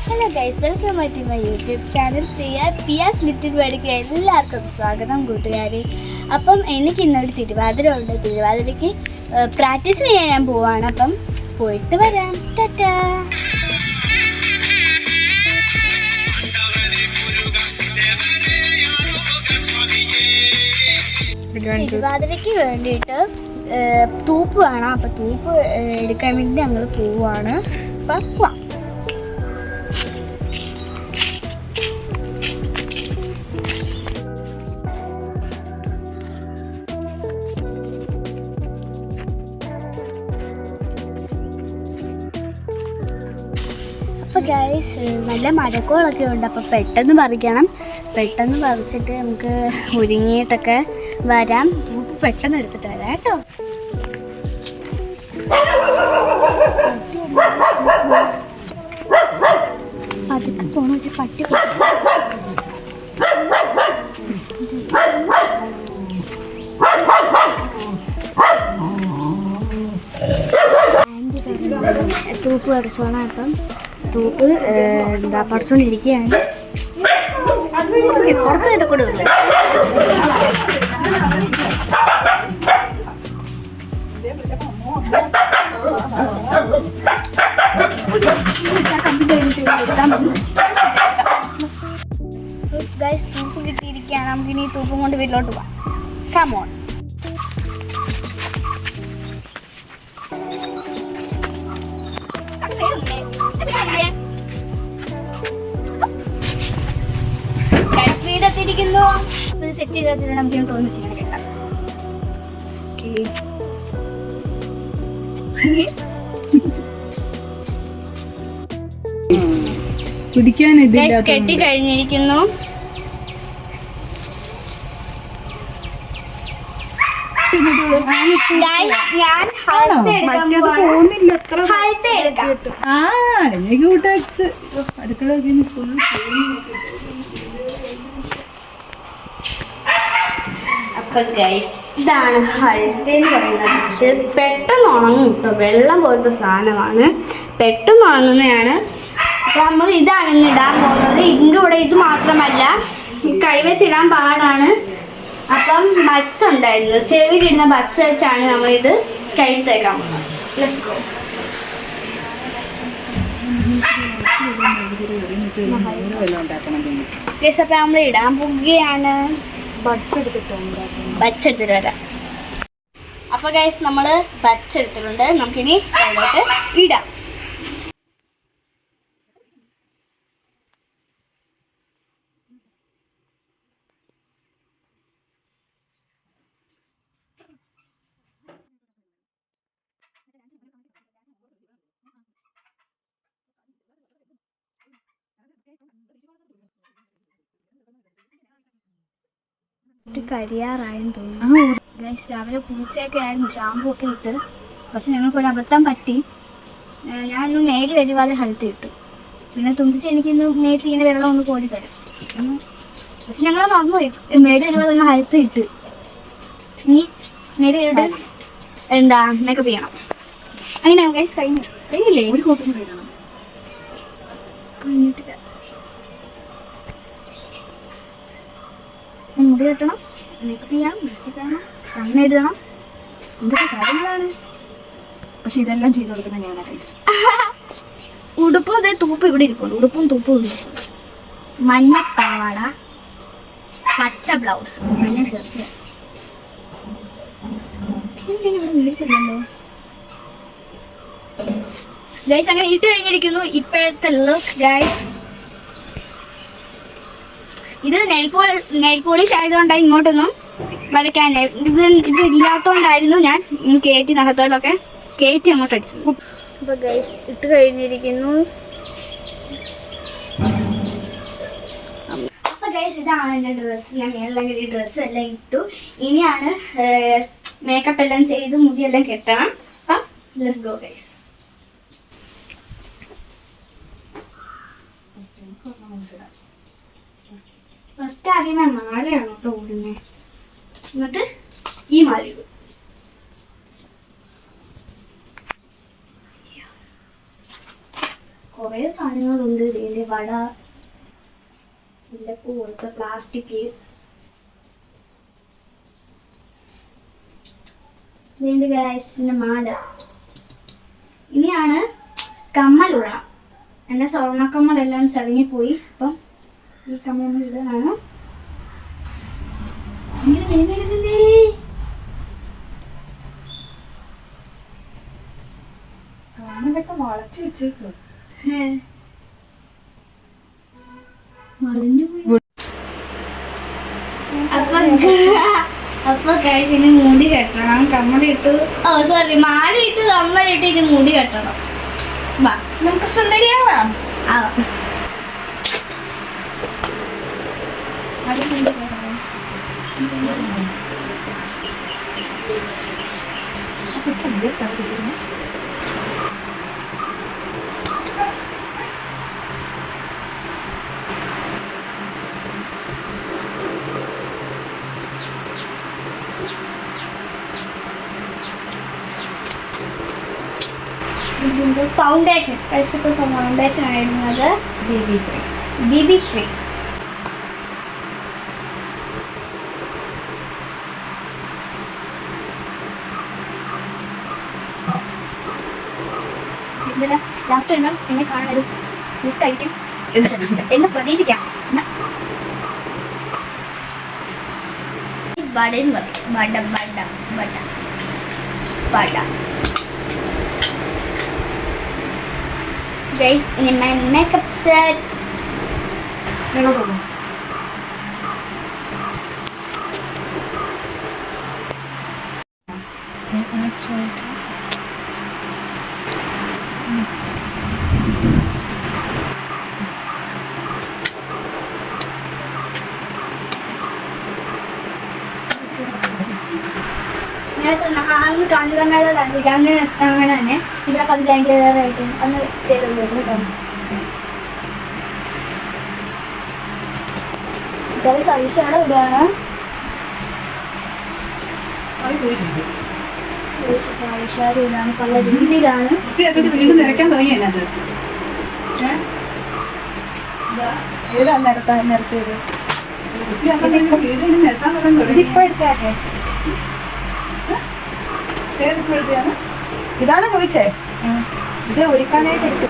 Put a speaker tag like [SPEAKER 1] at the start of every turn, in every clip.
[SPEAKER 1] Hello guys, welcome back to my YouTube channel Piya's little വേർഡിലേക്ക് എല്ലാവർക്കും സ്വാഗതം കൂട്ടുകാരെ. അപ്പം എനിക്ക് ഇന്നൊരു തിരുവാതിര ഉണ്ട്. തിരുവാതിരയ്ക്ക് പ്രാക്ടീസ് ചെയ്യാൻ ഞാൻ പോവാണ്. അപ്പം പോയിട്ട് വരാം. ടാറ്റാ. തിരുവാതിരയ്ക്ക് വേണ്ടിയിട്ട് തൂപ്പ് വേണം. അപ്പം തൂപ്പ് എടുക്കാൻ വേണ്ടി ഞങ്ങൾ പോവാണ്. അപ്പം പോവാം. അപ്പോൾ ഗൈസ്, നല്ല മഴക്കോളൊക്കെ ഉണ്ട്. അപ്പോൾ പെട്ടെന്ന് പറിക്കണം. പെട്ടെന്ന് പറിച്ചിട്ട് നമുക്ക് ഒരുങ്ങിയിട്ടൊക്കെ വരാം. തൂപ്പ് പെട്ടെന്ന് എടുത്തിട്ട് വരാം കേട്ടോ. പതുക്കെ പോണ ഒരു പട്ടി തൂപ്പ് പറിച്ചോണം. അപ്പം തൂപ്പ് എന്താ പറിച്ചോണ്ടിരിക്കുകയാണ്. കുറച്ച് നേരം കൂടെ ഉണ്ട്. ഗൈസ്, തൂപ്പ് കിട്ടിയിരിക്കുകയാണ്. നമുക്കിനി തൂപ്പും കൊണ്ട് വീട്ടിലോട്ട് പോവാം. Come on. വീടെത്തിയിരിക്കുന്നു. സെറ്റ് ചെയ്ത് വെച്ചിട്ട് നമുക്ക് തോന്നിച്ചു കേട്ടാ. കെട്ടി കഴിഞ്ഞിരിക്കുന്നു. അപ്പൊ ഗൈസ്, ഇതാണ് ഹൽദി എന്ന് പറയുന്നത്. പക്ഷെ പെട്ടെന്ന് ഉണങ്ങും കേട്ടോ. വെള്ളം പോലത്തെ സാധനമാണ്, പെട്ടെന്ന് ഉണങ്ങുന്നതാണ്. അപ്പൊ നമ്മൾ ഇതാണ് ഇന്ന് ഇടാൻ പോകുന്നത്. ഇതിൻ്റെ കൂടെ ഇത് മാത്രമല്ല, കൈവച്ചിടാൻ പാടാണ്. അപ്പം ബഡ്സ് ഉണ്ടായിരുന്നു, ചെവിയിലിടുന്ന ബഡ്സ് വെച്ചാണ് നമ്മളിത് കയ്യിൽ തേക്കാൻ പോകുന്നത്. Let's go. അപ്പൊ നമ്മൾ ഇടാൻ പോവുകയാണ്. ബഡ്സ് എടുത്തിട്ട് വരാം. അപ്പൊ ഗൈസ്, നമ്മള് ബഡ്സ് എടുത്തിട്ടുണ്ട്. നമുക്കിനി അതിലോട്ട് ഇടാം. കരിയാറായെന്ന് തോന്നുന്നു. ഗൈസ്, രാവിലെ പൂച്ചയൊക്കെ ആയിരുന്നു, ഷാമ്പൂ ഒക്കെ ഇട്ട്. പക്ഷെ ഞങ്ങൾക്കൊരു അബദ്ധം പറ്റി. ഞാനൊരു നെയിൽ വരുവാതെ ഹെൽത്ത് ഇട്ടു. പിന്നെ തുമ്പിച്ച് എനിക്കിന്ന് നേരിട്ട് ഇങ്ങനെ വെള്ളം ഒന്ന് കോരി തരും. പക്ഷെ ഞങ്ങൾ മറന്നുപോയി, നെയിൽ വരുവാതെ നിങ്ങൾ ഹെൽത്ത് ഇട്ട്. ഇനി നെയിൽ ഇട്ട് എന്താ മേക്കപ്പ് ചെയ്യണം. അങ്ങനെയാണ് ഗൈസ്. കഴിഞ്ഞില്ലേ? ഒരു കോട്ടും കഴിയണം. കഴിഞ്ഞിട്ടില്ല. മുടി കെട്ടണം, മേക്കപ്പ് ചെയ്യണം, ലിപ്സ്റ്റിക് ചെയ്യണം, കണ്ണ് എഴുതണം. എന്തൊക്കെ കാര്യങ്ങളാണ്. പക്ഷെ ഇതെല്ലാം ചെയ്ത് കൊടുക്കുന്ന ഞാനാ ഗൈസ്. ഉടുപ്പും അതേ തൂപ്പ് ഇവിടെ ഇരിപ്പുണ്ട്. ഉടുപ്പും തൂപ്പും ഇവിടെ ഇരിപ്പുണ്ട്. മഞ്ഞ പാവാട, പച്ച ബ്ലൗസ്, മഞ്ഞ ഷർട്ട്. വിളിച്ചില്ലല്ലോ ഗൈസ്. അങ്ങനെ ഇട്ട് കഴിഞ്ഞിരിക്കുന്നു ഇപ്പോഴത്തെ ലുക്ക് ഗൈസ്. ഇത് നെയിൽ പോളിഷ് ആയതുകൊണ്ടാണ് ഇങ്ങോട്ടൊന്നും വരയ്ക്കാൻ. ഇത് ഇല്ലാത്തതുകൊണ്ടായിരുന്നു ഞാൻ കയറ്റി നഖത്തോലൊക്കെ കയറ്റി അങ്ങോട്ട് അടിച്ചത്. അപ്പോൾ ഗൈസ്, ഇട്ട് കഴിഞ്ഞിരിക്കുന്നു. അപ്പോൾ ഗൈസ്, ഇതാണ് എൻ്റെ ഡ്രസ്സ്. ഞാൻ മേലെല്ലാം ഈ ഡ്രസ്സ് എല്ലാം ഇട്ടു. ഇനിയാണ് മേക്കപ്പ് എല്ലാം ചെയ്ത് മുടിയെല്ലാം കെട്ടണം. അപ്പം ലെറ്റ്സ് ഗോ ഗൈസ്. ഫസ്റ്റ് ആദ്യമേ മാലയാണ് കേട്ടോ ഓടുന്നത്. എന്നിട്ട് ഈ മാല ഇടും. കുറേ കുറേ സാധനങ്ങളുണ്ട്. ഇതിൻ്റെ വട, മുല്ലപ്പൂ പോലത്തെ പ്ലാസ്റ്റിക്, ഇതിൻ്റെ ഗൈസിൻ്റെ മാല. ഇനിയാണ് കമ്മലിടണം. എൻ്റെ സ്വർണ്ണക്കമ്മലെല്ലാം ചടങ്ങിപ്പോയി. അപ്പം ഈ കമ്മൽ ഇടാനാണ്. ഇങ്ങനെ വേദനയെടുക്കുന്നേ.
[SPEAKER 2] കമ്മലൊക്കെ വളച്ചു വെച്ചേക്കും.
[SPEAKER 1] അപ്പൊ കഴിച്ച് ഇനി മുടി കെട്ടണം. കമ്മലിട്ടു, മാലയിട്ട് കമ്മലിട്ട് ഇനി മുടി കെട്ടണം. വാ
[SPEAKER 2] നമുക്ക് സുന്ദരിയാവാം.
[SPEAKER 1] ഫൗണ്ടേഷൻ, ഫൗണ്ടേഷൻ ആയിരുന്നത് BB3. ലാസ്റ്റ് എണ്ണം എന്നെ കാണാൻ ഒരു ലുക്കായിരിക്കും എന്ന് പ്രതീക്ഷിക്കാം. വടയും പറയും. വട വട വട വട. Guys, ini main makeup set. അന്ന് കാണിക്കാനായിട്ട് കാണിച്ചിരിക്കാം. അങ്ങനെ തന്നെ ഇവിടെ 15 വേറെ ആയിട്ട് അന്ന് ചെയ്തു കേട്ടോ. ഐഷാഡോ ഇതാണ്. ഐഷാഡോ ഇതാണ്. പല രീതിയിലാണ്.
[SPEAKER 2] നിരക്കാൻ തുടങ്ങി. ഏതാ നിരത്തിയത്? ഇതിപ്പോ എടുത്താക്കേ. ഇതാണ് ചോദിച്ചേ. ഇത് ഒരുക്കാനായിട്ട് എടുത്തു.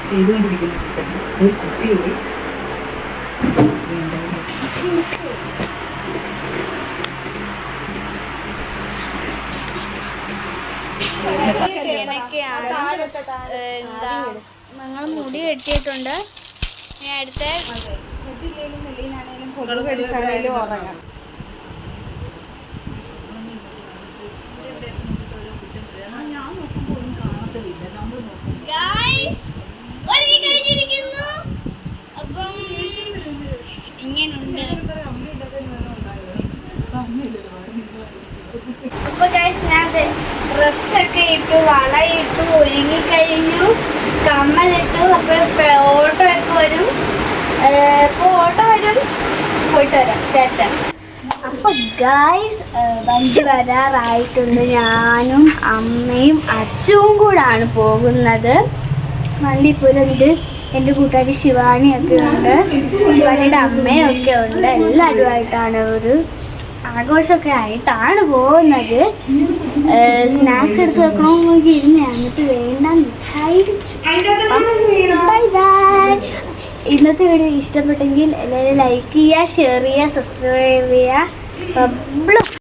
[SPEAKER 2] ചെയ്തുകൊണ്ടിരിക്കുന്നു ഒരു കുട്ടിയുടെ
[SPEAKER 1] ഞങ്ങൾ മുടി കെട്ടിയിട്ടുണ്ട്. ഞാൻ അടുത്ത അപ്പം ഇങ്ങനുണ്ട്. അപ്പൊ ഞാൻ ഡ്രസ്സൊക്കെ ഇട്ടു, വളയിട്ടു, ഒരുങ്ങിക്കഴിഞ്ഞു, കമ്മലിട്ടു. അപ്പൊ ഓട്ടോ ഒക്കെ വരും. ഓട്ടോ വരും, പോയിട്ട് വരാം. ചേട്ടാ അപ്പൊ ഗൈസ് വണ്ടി വരാറായിട്ടുണ്ട്. ഞാനും അമ്മയും അച്ഛനും കൂടാണ് പോകുന്നത്. വണ്ടി പോലുണ്ട്. എൻ്റെ കൂട്ടുകാരി ശിവാനിയൊക്കെ ഉണ്ട്, ശിവാനിയുടെ അമ്മയൊക്കെ ഉണ്ട്. എല്ലാവരുമായിട്ടാണ് ഒരു ആഘോഷമൊക്കെ ആയിട്ടാണ് പോകുന്നത്. സ്നാക്സ് എടുത്ത് വെക്കണമെന്നൊക്കെ ഇരുന്ന് എന്നിട്ട് വേണ്ടെന്ന് വിചാരിച്ചു. Bye bye. ഇന്നത്തെ വീഡിയോ ഇഷ്ടപ്പെട്ടെങ്കിൽ എല്ലാവരും ലൈക്ക് ചെയ്യുക, ഷെയർ ചെയ്യുക, സബ്സ്ക്രൈബ് ചെയ്യുക.